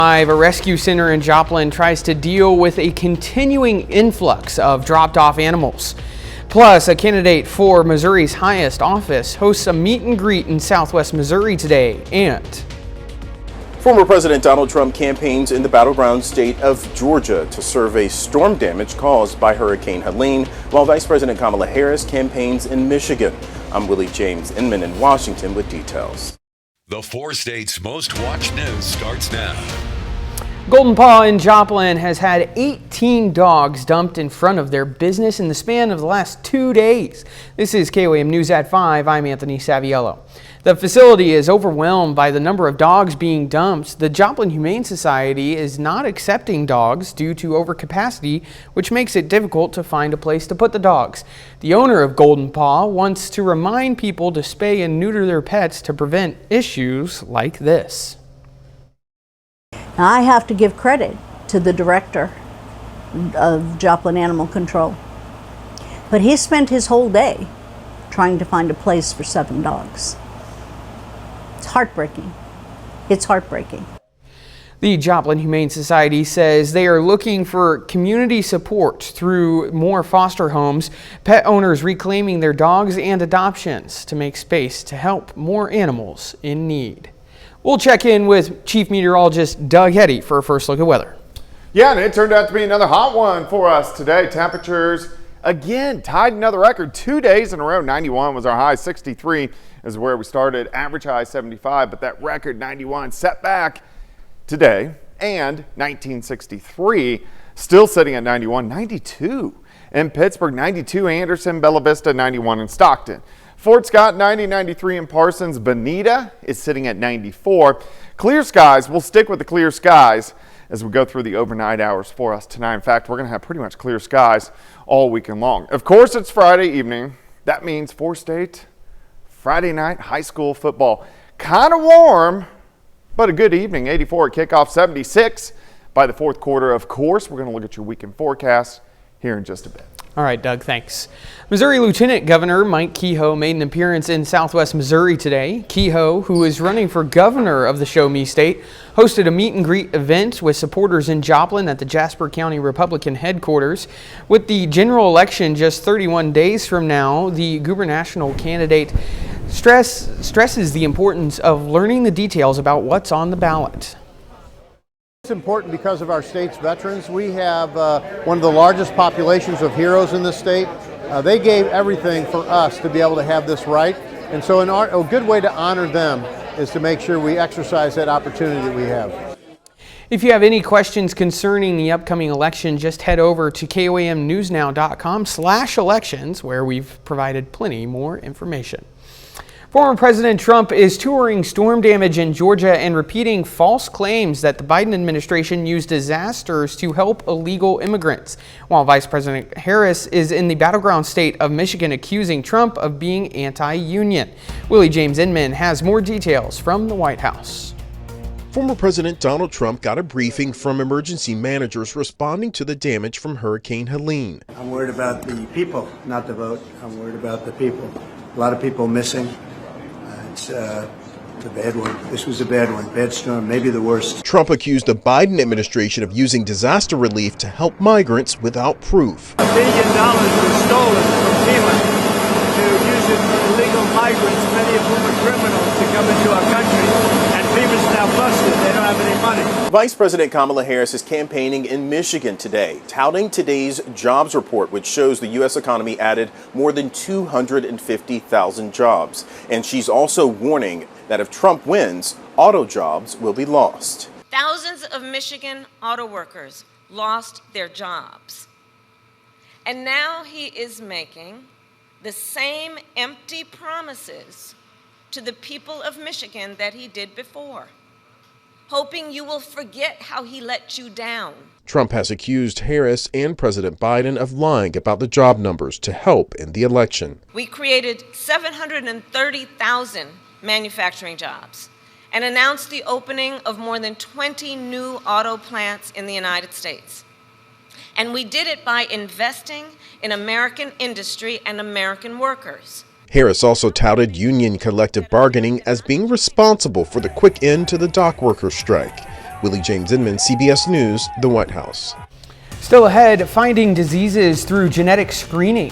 A rescue center in Joplin tries to deal with a continuing influx of dropped-off animals. Plus, a candidate for Missouri's highest office hosts a meet and greet in Southwest Missouri today. And former President Donald Trump campaigns in the battleground state of Georgia to survey storm damage caused by Hurricane Helene, while Vice President Kamala Harris campaigns in Michigan. I'm Willie James Inman in Washington with details. The 4 states' most watched news starts now. Golden Paw in Joplin has had 18 dogs dumped in front of their business in the span of the last 2 days. This is KOAM News at 5. I'm Anthony Saviello. The facility is overwhelmed by the number of dogs being dumped. The Joplin Humane Society is not accepting dogs due to overcapacity, which makes it difficult to find a place to put the dogs. The owner of Golden Paw wants to remind people to spay and neuter their pets to prevent issues like this. Now, I have to give credit to the director of Joplin Animal Control, but he spent his whole day trying to find a place for 7 dogs. It's heartbreaking. It's heartbreaking. The Joplin Humane Society says they are looking for community support through more foster homes, pet owners reclaiming their dogs, and adoptions to make space to help more animals in need. We'll check in with Chief Meteorologist Doug Heddy for a first look at weather. Yeah, and it turned out to be another hot one for us today. Temperatures, again, tied another record 2 days in a row. 91 was our high, 63 is where we started. Average high 75, but that record 91 set back today. And 1963 still sitting at 91, 92 in Pittsburgh, 92 Anderson, Bella Vista, 91 in Stockton. Fort Scott 90, 93 in Parsons. Bonita is sitting at 94. Clear skies, we'll stick with the clear skies as we go through the overnight hours for us tonight. In fact, we're going to have pretty much clear skies all weekend long. Of course, it's Friday evening. That means 4-state Friday night high school football. Kind of warm, but a good evening. 84 at kickoff, 76 by the fourth quarter. Of course, we're going to look at your weekend forecast here in just a bit. All right, Doug, thanks. Missouri Lieutenant Governor Mike Kehoe made an appearance in Southwest Missouri today. Kehoe, who is running for governor of the Show Me State, hosted a meet and greet event with supporters in Joplin at the Jasper County Republican headquarters. With the general election just 31 days from now, the gubernatorial candidate stresses the importance of learning the details about what's on the ballot. It's important because of our state's veterans. We have one of the largest populations of heroes in this state. They gave everything for us to be able to have this right. And so a good way to honor them is to make sure we exercise that opportunity that we have. If you have any questions concerning the upcoming election, just head over to KOAMnewsnow.com/elections, where we've provided plenty more information. Former President Trump is touring storm damage in Georgia and repeating false claims that the Biden administration used disasters to help illegal immigrants, while Vice President Harris is in the battleground state of Michigan accusing Trump of being anti-union. Willie James Inman has more details from the White House. Former President Donald Trump got a briefing from emergency managers responding to the damage from Hurricane Helene. I'm worried about the people, not the vote. I'm worried about the people. A lot of people missing. It's a bad one. This was a bad one. Bad storm, maybe the worst. Trump accused the Biden administration of using disaster relief to help migrants without proof. $1 billion was stolen from FEMA to use it for illegal migrants, many of whom are criminals, to come into our country. And FEMA's now busted. They don't have any money. Vice President Kamala Harris is campaigning in Michigan today, touting today's jobs report, which shows the U.S. economy added more than 250,000 jobs. And she's also warning that if Trump wins, auto jobs will be lost. Thousands of Michigan auto workers lost their jobs. And now he is making the same empty promises to the people of Michigan that he did before, hoping you will forget how he let you down. Trump has accused Harris and President Biden of lying about the job numbers to help in the election. We created 730,000 manufacturing jobs and announced the opening of more than 20 new auto plants in the United States. And we did it by investing in American industry and American workers. Harris also touted union collective bargaining as being responsible for the quick end to the dock workers' strike. Willie James Inman, CBS News, the White House. Still ahead, finding diseases through genetic screening.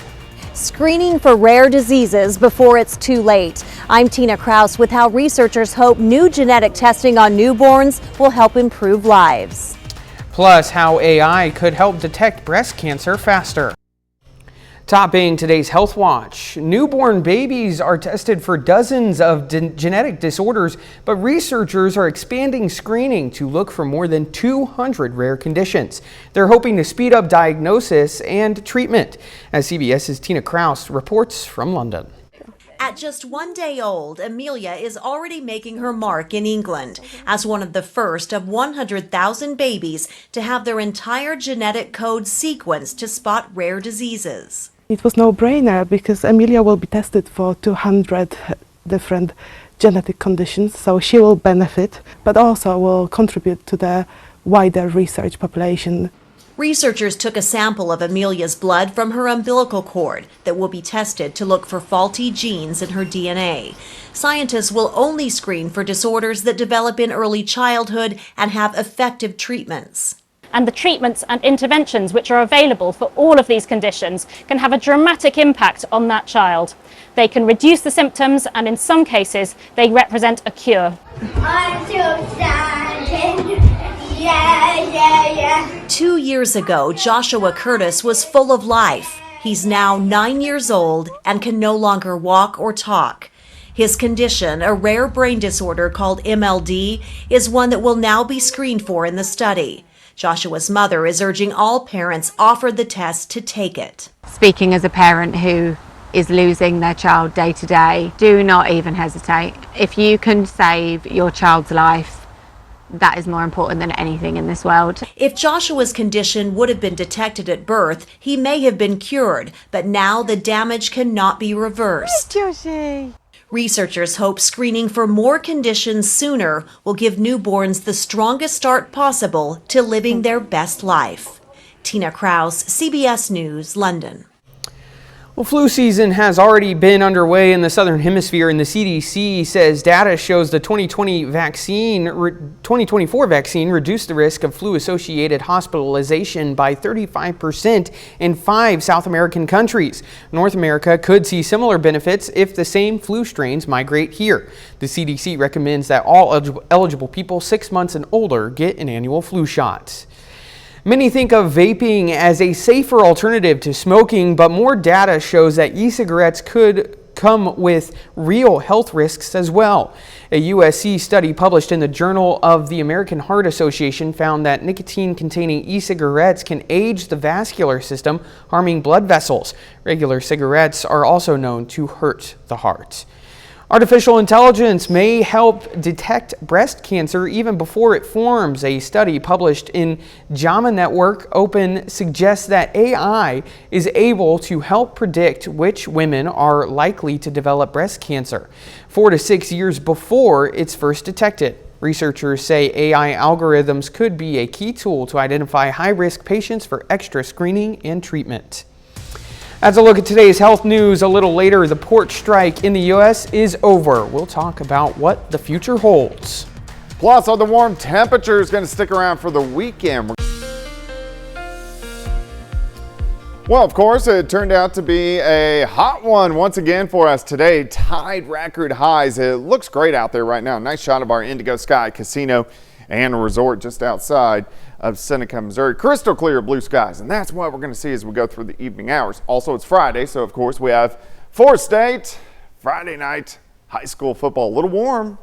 Screening for rare diseases before it's too late. I'm Tina Kraus with how researchers hope new genetic testing on newborns will help improve lives. Plus, how AI could help detect breast cancer faster. Topping today's Health Watch, newborn babies are tested for dozens of genetic disorders, but researchers are expanding screening to look for more than 200 rare conditions. They're hoping to speed up diagnosis and treatment. As CBS's Tina Kraus reports from London. At just 1 day old, Amelia is already making her mark in England as one of the first of 100,000 babies to have their entire genetic code sequenced to spot rare diseases. It was no-brainer because Amelia will be tested for 200 different genetic conditions, so she will benefit, but also will contribute to the wider research population. Researchers took a sample of Amelia's blood from her umbilical cord that will be tested to look for faulty genes in her DNA. Scientists will only screen for disorders that develop in early childhood and have effective treatments. And the treatments and interventions which are available for all of these conditions can have a dramatic impact on that child. They can reduce the symptoms, and in some cases, they represent a cure. I'm so excited. Yeah. 2 years ago, Joshua Curtis was full of life. He's now 9 years old and can no longer walk or talk. His condition, a rare brain disorder called MLD, is one that will now be screened for in the study. Joshua's mother is urging all parents offered the test to take it. Speaking as a parent who is losing their child day to day, do not even hesitate. If you can save your child's life, that is more important than anything in this world. If Joshua's condition would have been detected at birth, he may have been cured, but now the damage cannot be reversed. Joshi. Researchers hope screening for more conditions sooner will give newborns the strongest start possible to living their best life. Tina Kraus, CBS News, London. Well, flu season has already been underway in the Southern Hemisphere, and the CDC says data shows the 2024 vaccine reduced the risk of flu-associated hospitalization by 35% in 5 South American countries. North America could see similar benefits if the same flu strains migrate here. The CDC recommends that all eligible people 6 months and older get an annual flu shot. Many think of vaping as a safer alternative to smoking, but more data shows that e-cigarettes could come with real health risks as well. A USC study published in the Journal of the American Heart Association found that nicotine-containing e-cigarettes can age the vascular system, harming blood vessels. Regular cigarettes are also known to hurt the heart. Artificial intelligence may help detect breast cancer even before it forms. A study published in JAMA Network Open suggests that AI is able to help predict which women are likely to develop breast cancer 4 to 6 years before it's first detected. Researchers say AI algorithms could be a key tool to identify high-risk patients for extra screening and treatment. As a look at today's health news, a little later, the porch strike in the U.S. is over. We'll talk about what the future holds. Plus, are the warm temperatures going to stick around for the weekend? Well, of course, it turned out to be a hot one once again for us today. Tied record highs. It looks great out there right now. Nice shot of our Indigo Sky Casino and Resort just outside of Seneca, Missouri. Crystal clear blue skies, and that's what we're going to see as we go through the evening hours. Also, it's Friday, so of course we have Forest State Friday night high school football. A little warm,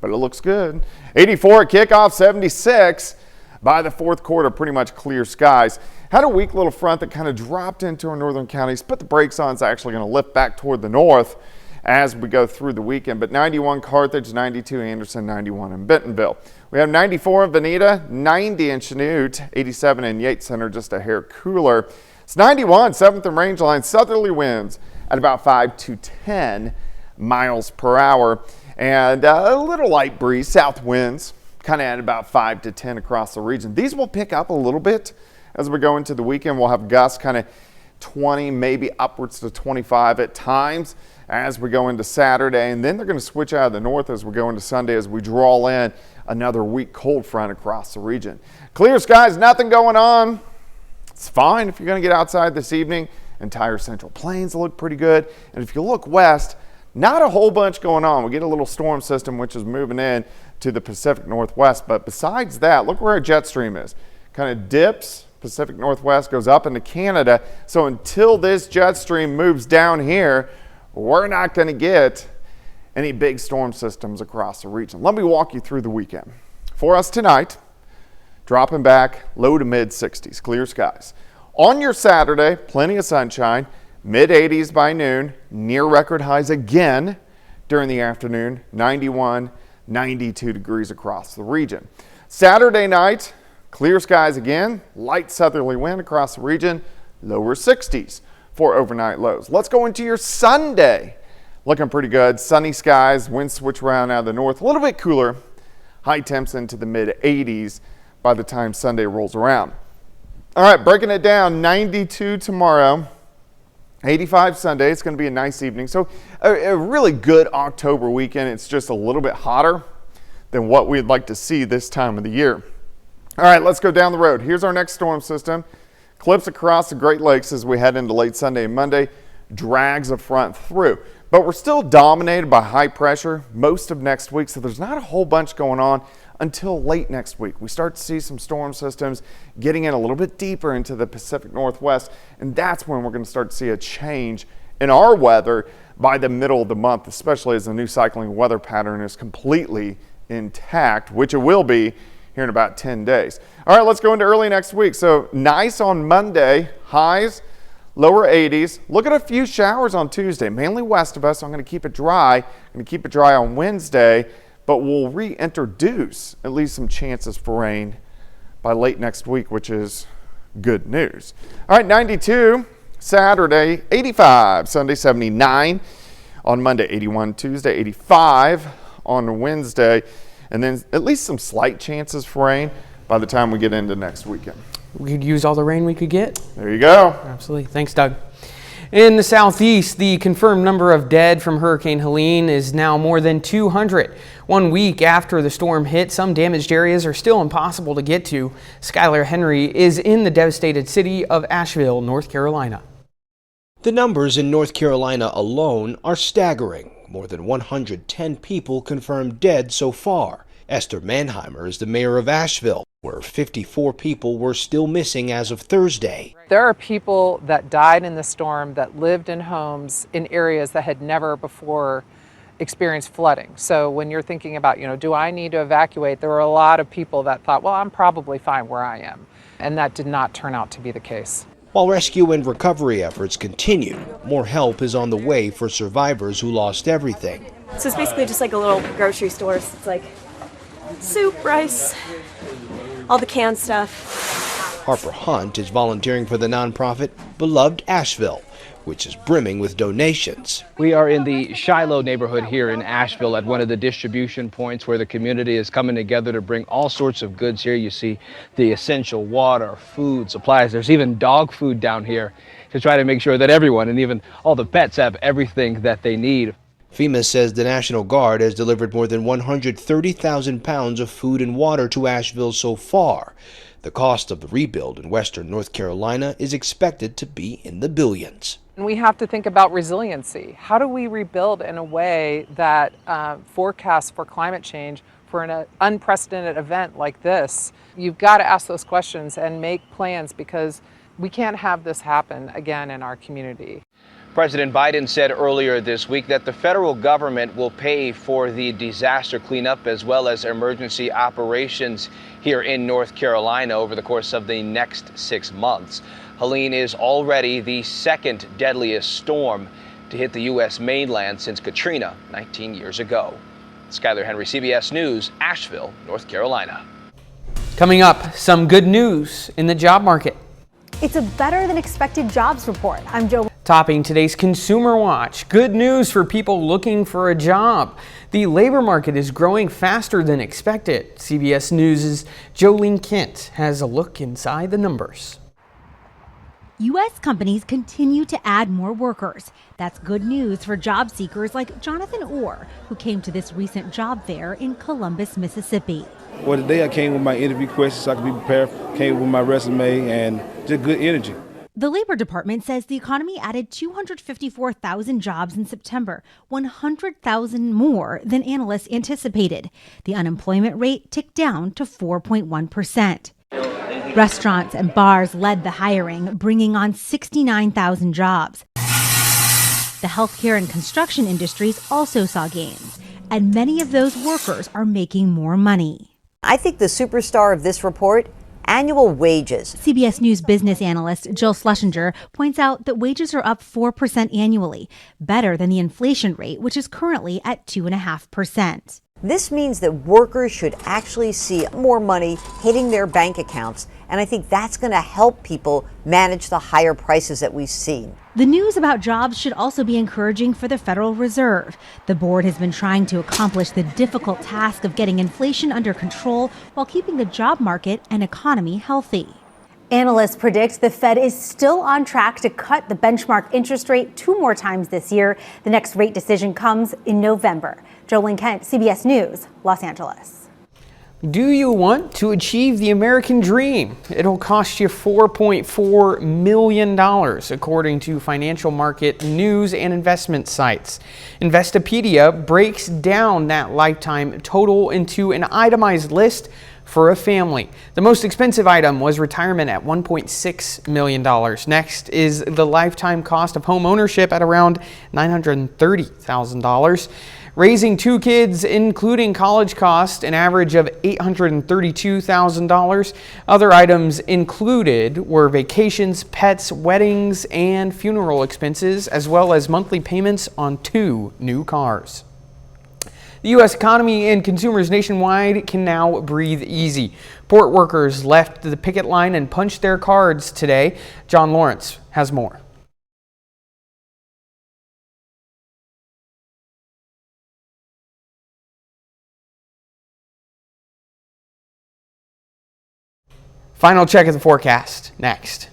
but it looks good. 84 at kickoff, 76 by the fourth quarter. Pretty much clear skies. Had a weak little front that kind of dropped into our northern counties. Put the brakes on. It's actually going to lift back toward the north as we go through the weekend. But 91 Carthage, 92 Anderson, 91 in Bentonville. We have 94 in Veneta, 90 in Chanute, 87 in Yates Center, just a hair cooler. It's 91, 7th and Rangeline, southerly winds at about 5 to 10 miles per hour. And a little light breeze, south winds, kind of at about 5 to 10 across the region. These will pick up a little bit as we go into the weekend. We'll have gusts kind of 20, maybe upwards to 25 at times as we go into Saturday. And then they're going to switch out of the north as we go into Sunday as we draw in another weak cold front across the region. Clear skies, nothing going on. It's fine if you're going to get outside this evening. Entire Central Plains look pretty good. And if you look west, not a whole bunch going on. We get a little storm system which is moving in to the Pacific Northwest. But besides that, look where our jet stream is. Kind of dips, Pacific Northwest goes up into Canada. So until this jet stream moves down here, we're not going to get any big storm systems across the region. Let me walk you through the weekend. For us tonight, dropping back low to mid 60s, clear skies. On your Saturday, plenty of sunshine, mid 80s by noon, near record highs again during the afternoon, 91, 92 degrees across the region. Saturday night, clear skies again, light southerly wind across the region, lower 60s for overnight lows. Let's go into your Sunday. Looking pretty good. Sunny skies, winds switch around out of the north, a little bit cooler, high temps into the mid 80s by the time Sunday rolls around. All right, breaking it down, 92 tomorrow, 85 Sunday. It's going to be a nice evening. So a really good October weekend. It's just a little bit hotter than what we'd like to see this time of the year. All right, let's go down the road. Here's our next storm system. Clips across the Great Lakes as we head into late Sunday and Monday, drags a front through. But we're still dominated by high pressure most of next week, so there's not a whole bunch going on until late next week. We start to see some storm systems getting in a little bit deeper into the Pacific Northwest, and that's when we're going to start to see a change in our weather by the middle of the month, especially as the new cycling weather pattern is completely intact, which it will be here in about 10 days. All right, let's go into early next week. So nice on Monday, highs, lower 80s. Look at a few showers on Tuesday, mainly west of us. So I'm going to keep it dry. I'm going to keep it dry on Wednesday, but we'll reintroduce at least some chances for rain by late next week, which is good news. All right, 92 Saturday, 85 Sunday, 79 on Monday, 81 Tuesday, 85 on Wednesday, and then at least some slight chances for rain by the time we get into next weekend. We could use all the rain we could get. There you go. Absolutely. Thanks, Doug. In the southeast, the confirmed number of dead from Hurricane Helene is now more than 200. 1 week after the storm hit, some damaged areas are still impossible to get to. Skylar Henry is in the devastated city of Asheville, North Carolina. The numbers in North Carolina alone are staggering. More than 110 people confirmed dead so far. Esther Mannheimer is the mayor of Asheville, where 54 people were still missing as of Thursday. There are people that died in the storm that lived in homes in areas that had never before experienced flooding. So when you're thinking about, do I need to evacuate? There were a lot of people that thought, well, I'm probably fine where I am. And that did not turn out to be the case. While rescue and recovery efforts continue, more help is on the way for survivors who lost everything. So it's basically just like a little grocery store. It's like soup, rice, all the canned stuff. Harper Hunt is volunteering for the nonprofit Beloved Asheville, which is brimming with donations. We are in the Shiloh neighborhood here in Asheville at one of the distribution points where the community is coming together to bring all sorts of goods here. You see the essential water, food, supplies. There's even dog food down here to try to make sure that everyone and even all the pets have everything that they need. FEMA says the National Guard has delivered more than 130,000 pounds of food and water to Asheville so far. The cost of the rebuild in western North Carolina is expected to be in the billions. And we have to think about resiliency. How do we rebuild in a way that forecasts for climate change for an unprecedented event like this? You've got to ask those questions and make plans, because we can't have this happen again in our community. President Biden said earlier this week that the federal government will pay for the disaster cleanup as well as emergency operations here in North Carolina over the course of the next 6 months. Helene is already the second deadliest storm to hit the U.S. mainland since Katrina 19 years ago. Skylar Henry, CBS News, Asheville, North Carolina. Coming up, some good news in the job market. It's a better than expected jobs report. I'm Joe. Topping today's Consumer Watch, good news for people looking for a job. The labor market is growing faster than expected. CBS News' Jolene Kent has a look inside the numbers. U.S. companies continue to add more workers. That's good news for job seekers like Jonathan Orr, who came to this recent job fair in Columbus, Mississippi. Well, today I came with my interview questions so I could be prepared, came with my resume and just good energy. The Labor Department says the economy added 254,000 jobs in September, 100,000 more than analysts anticipated. The unemployment rate ticked down to 4.1%. Restaurants and bars led the hiring, bringing on 69,000 jobs. The healthcare and construction industries also saw gains, and many of those workers are making more money. I think the superstar of this report, annual wages. CBS News business analyst Jill Schlesinger points out that wages are up 4% annually, better than the inflation rate, which is currently at 2.5%. This means that workers should actually see more money hitting their bank accounts, and I think that's going to help people manage the higher prices that we've seen. The news about jobs should also be encouraging for the Federal Reserve. The board has been trying to accomplish the difficult task of getting inflation under control while keeping the job market and economy healthy. Analysts predict the Fed is still on track to cut the benchmark interest rate 2 more times this year. The next rate decision comes in November. Jolene Kent, CBS News, Los Angeles. Do you want to achieve the American dream? It'll cost you $4.4 million, according to financial market news and investment sites. Investopedia breaks down that lifetime total into an itemized list for a family. The most expensive item was retirement at $1.6 million. Next is the lifetime cost of home ownership at around $930,000. Raising 2 kids, including college costs, an average of $832,000. Other items included were vacations, pets, weddings, and funeral expenses, as well as monthly payments on 2 new cars. The U.S. economy and consumers nationwide can now breathe easy. Port workers left the picket line and punched their cards today. John Lawrence has more. Final check of the forecast next.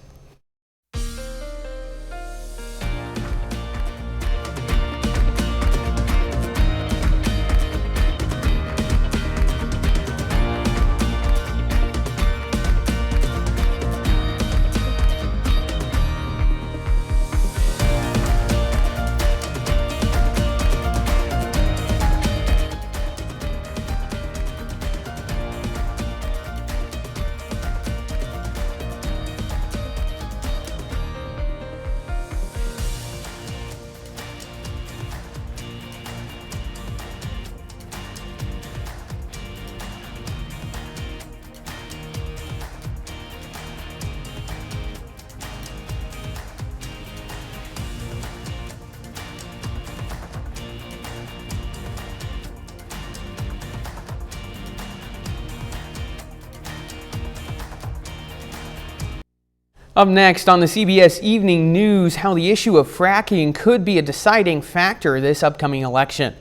Up next on the CBS Evening News, how the issue of fracking could be a deciding factor this upcoming election.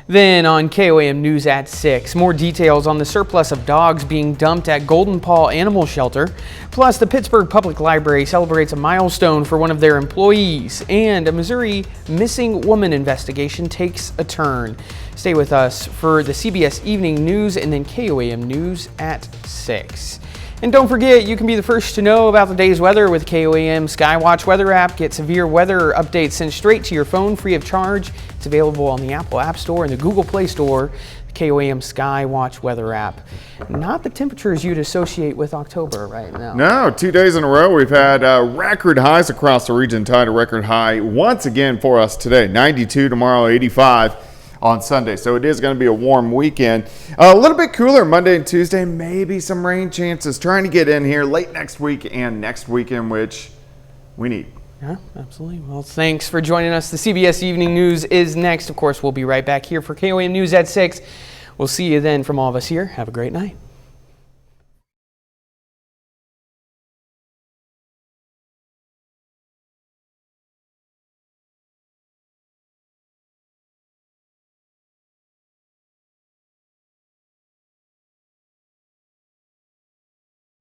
Then on KOAM News at 6, more details on the surplus of dogs being dumped at Golden Paw Animal Shelter. Plus, the Pittsburgh Public Library celebrates a milestone for one of their employees, and a Missouri missing woman investigation takes a turn. Stay with us for the CBS Evening News and then KOAM News at 6. And don't forget, you can be the first to know about the day's weather with KOAM Skywatch weather app. Get severe weather updates sent straight to your phone free of charge. It's available on the Apple App Store and the Google Play Store. The KOAM Skywatch weather app. Not the temperatures you'd associate with October right now. No, 2 days in a row we've had record highs across the region, tied a record high once again for us today. 92 tomorrow, 85. On Sunday. So it is going to be a warm weekend. A little bit cooler Monday and Tuesday. Maybe some rain chances trying to get in here late next week and next weekend, which we need. Yeah, absolutely. Well, thanks for joining us. The CBS Evening News is next. Of course, we'll be right back here for KOAM News at 6. We'll see you then from all of us here. Have a great night.